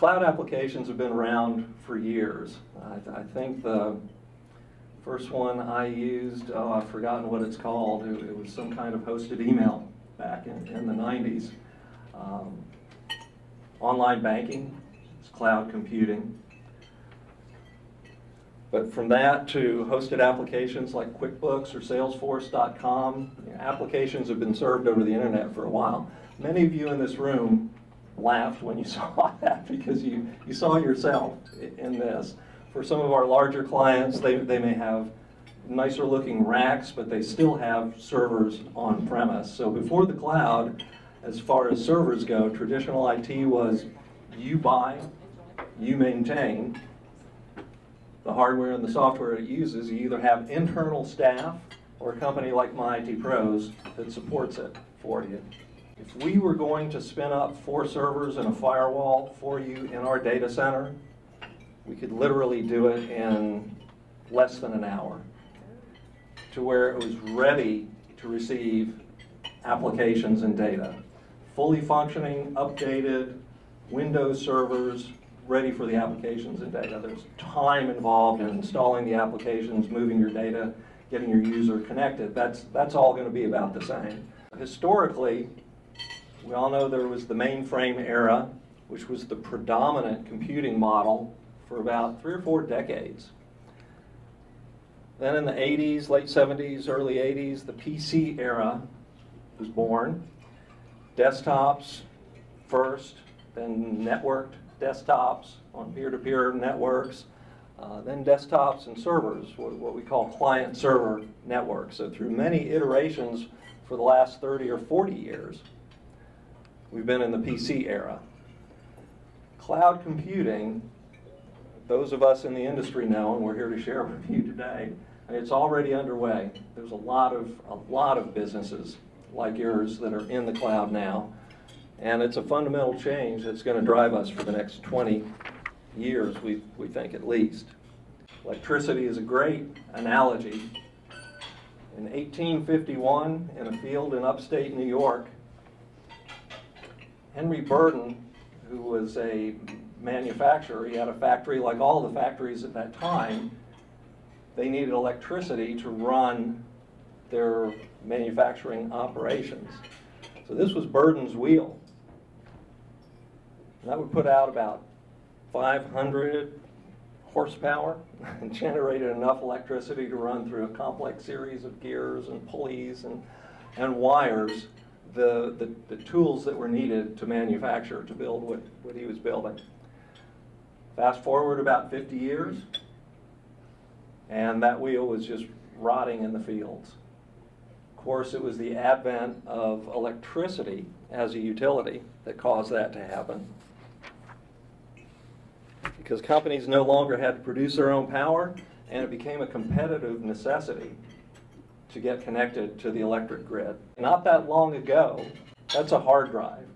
Cloud applications have been around for years. I think the first one I used, I've forgotten what it's called. It was some kind of hosted email back in the 90s. Online banking, it's cloud computing. But from that to hosted applications like QuickBooks or Salesforce.com, applications have been served over the internet for a while. Many of you in this room laughed when you saw that because you saw yourself in this. For some of our larger clients, they may have nicer looking racks, but they still have servers on premise. So before the cloud, as far as servers go, traditional IT was you buy, you maintain the hardware and the software it uses. You either have internal staff or a company like My IT Pros that supports it for you. If we were going to spin up 4 servers and a firewall for you in our data center, we could literally do it in less than an hour to where it was ready to receive applications and data. Fully functioning, updated, Windows servers, ready for the applications and data. There's time involved in installing the applications, moving your data, getting your user connected. That's all going to be about the same. Historically, we all know there was the mainframe era, which was the predominant computing model for about 3 or 4 decades. Then in the 80s, late 70s, early 80s, the PC era was born. Desktops first, then networked desktops on peer-to-peer networks, then desktops and servers, what we call client-server networks. So through many iterations for the last 30 or 40 years, we've been in the PC era. Cloud computing, those of us in the industry know, and we're here to share with you today, it's already underway. There's a lot of businesses like yours that are in the cloud now. And it's a fundamental change that's going to drive us for the next 20 years, we think at least. Electricity is a great analogy. In 1851, in a field in upstate New York, Henry Burden, who was a manufacturer, he had a factory like all the factories at that time, they needed electricity to run their manufacturing operations. So this was Burden's wheel. That would put out about 500 horsepower and generated enough electricity to run through a complex series of gears and pulleys and wires, the tools that were needed to manufacture, to build what he was building. Fast forward about 50 years, and that wheel was just rotting in the fields. Of course, it was the advent of electricity as a utility that caused that to happen. Because companies no longer had to produce their own power, and it became a competitive necessity to get connected to the electric grid. Not that long ago, that's a hard drive.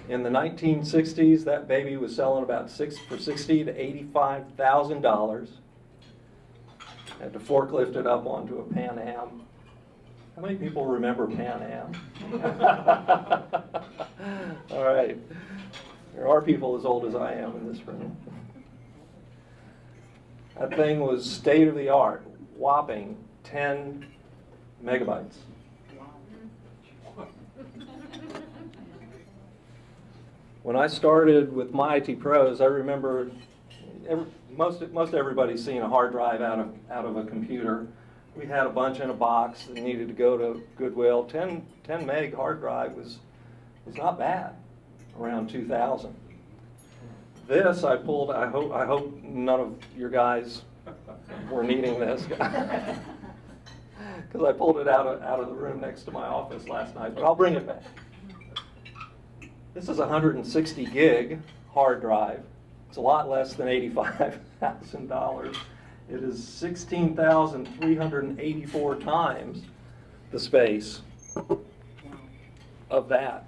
In the 1960s, that baby was selling about for $60,000 to $85,000. Had to forklift it up onto a Pan Am. How many people remember Pan Am? All right. There are people as old as I am in this room. That thing was state-of-the-art, whopping 10 megabytes. When I started with My IT Pros, I remember most everybody's seen a hard drive out of a computer. We had a bunch in a box that needed to go to Goodwill. 10 meg hard drive was not bad around 2000. This I pulled. I hope none of your guys were needing this, because I pulled it out of the room next to my office last night. But I'll bring it back. This is a 160 gig hard drive. It's a lot less than $85,000. It is 16,384 times the space of that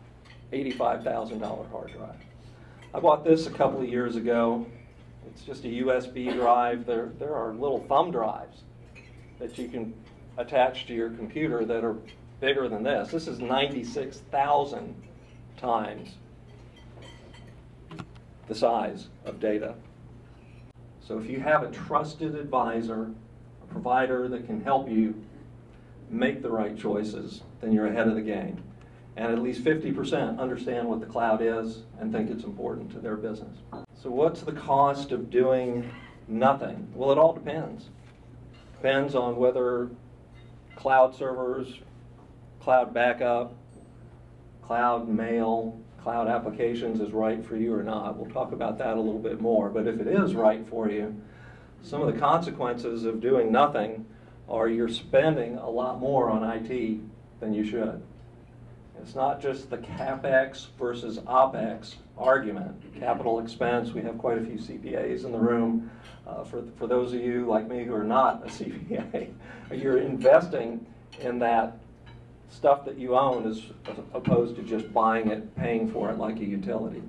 $85,000 hard drive. I bought this a couple of years ago. It's just a USB drive. There are little thumb drives that you can attach to your computer that are bigger than this. This is 96,000 times the size of data. So if you have a trusted advisor, a provider that can help you make the right choices, then you're ahead of the game. And at least 50% understand what the cloud is and think it's important to their business. So what's the cost of doing nothing? Well, it all depends. Depends on whether cloud servers, cloud backup, cloud mail, cloud applications is right for you or not. We'll talk about that a little bit more. But if it is right for you, some of the consequences of doing nothing are you're spending a lot more on IT than you should. It's not just the CapEx versus OpEx argument. Capital expense, we have quite a few CPAs in the room. For those of you like me who are not a CPA, you're investing in that stuff that you own as opposed to just buying it, paying for it like a utility.